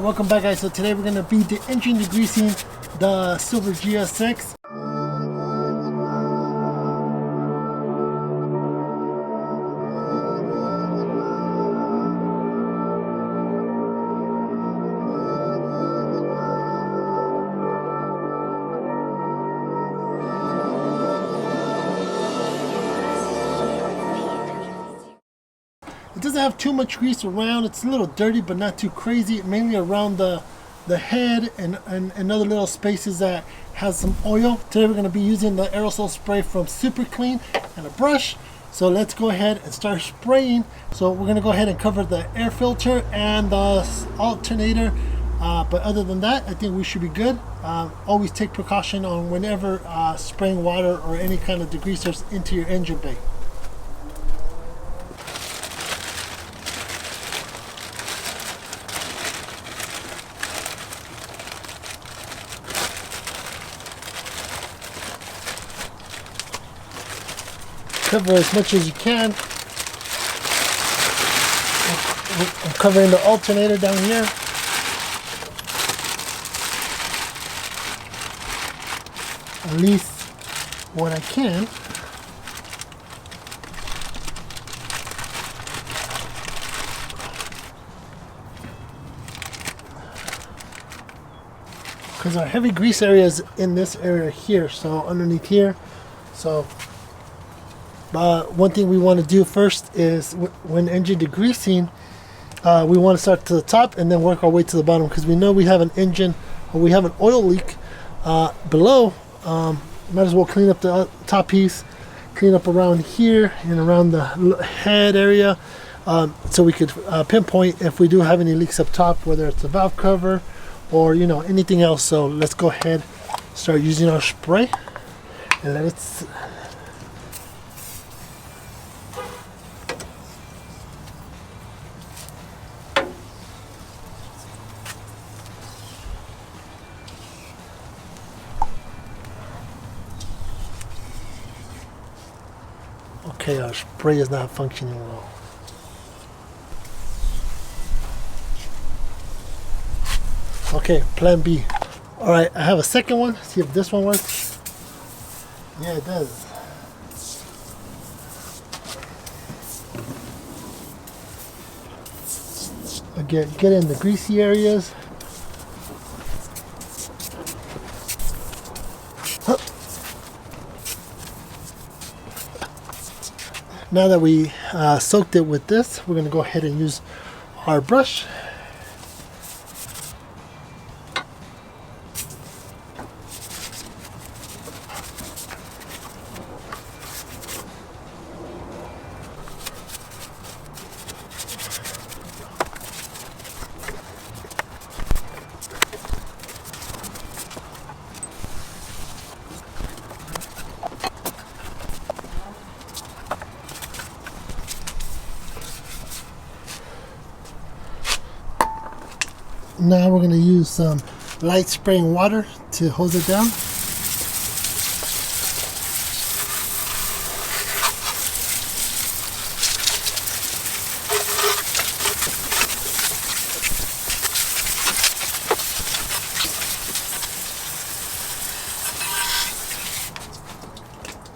Welcome back, guys. So today we're going to be engine degreasing the silver GSX. It doesn't have too much grease around. It's a little dirty, but not too crazy. Mainly around the head and other little spaces that has some oil. Today we're going to be using the aerosol spray from SuperClean and a brush. So let's go ahead and start spraying. So we're going to go ahead and cover the air filter and the alternator. But other than that, I think we should be good. Always take precaution on whenever spraying water or any kind of degreasers into your engine bay. Cover as much as you can. I'm covering the alternator down here. At least what I can. Because our heavy grease area is in this area here, so underneath here. So one thing we want to do first is when engine degreasing, we want to start to the top and then work our way to the bottom, because we know we have an engine or we have an oil leak below. Might as well clean up the top piece, clean up around here and around the head area, so we could pinpoint if we do have any leaks up top, whether it's a valve cover or anything else. So let's go ahead, start using our spray and let it. Okay, our spray is not functioning well. Okay, plan B. Alright, I have a second one. See if this one works. Yeah, it does. Again, get in the greasy areas. Now that we soaked it with this, we're going to go ahead and use our brush. Now we're going to use some light spraying water to hose it down.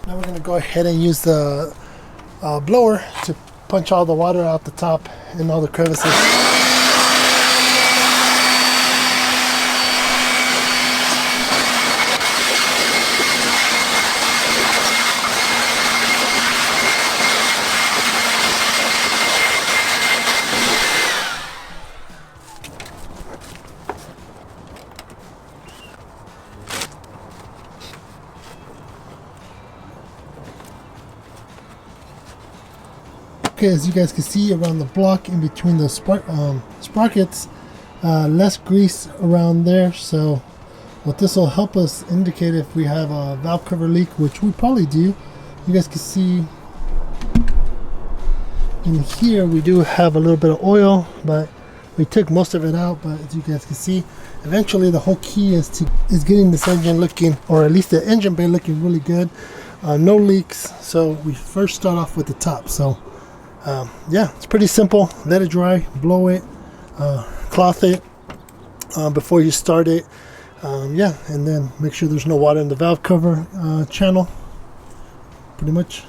Now we're going to go ahead and use the blower to punch all the water out the top and all the crevices. Okay, as you guys can see around the block in between the sprockets, less grease around there. So what this will help us indicate if we have a valve cover leak, which we probably do. You guys can see in here we do have a little bit of oil, but we took most of it out. But as you guys can see, eventually the whole key is getting this engine looking, or at least the engine bay looking really good. No leaks. So we first start off with the top. So yeah, it's pretty simple. Let it dry, blow it, cloth it, before you start it. Yeah, and then make sure there's no water in the valve cover channel. Pretty much.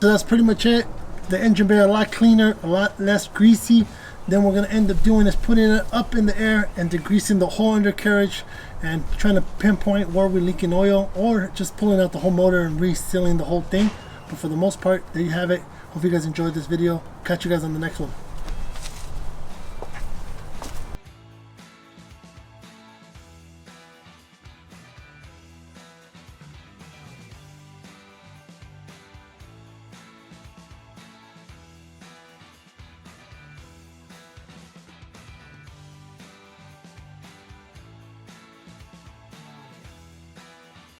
So that's pretty much it. The engine bay a lot cleaner, a lot less greasy. Then we're going to end up doing is putting it up in the air and degreasing the whole undercarriage and trying to pinpoint where we're leaking oil, or just pulling out the whole motor and resealing the whole thing. But for the most part, there you have it. Hope you guys enjoyed this video. Catch you guys on the next one.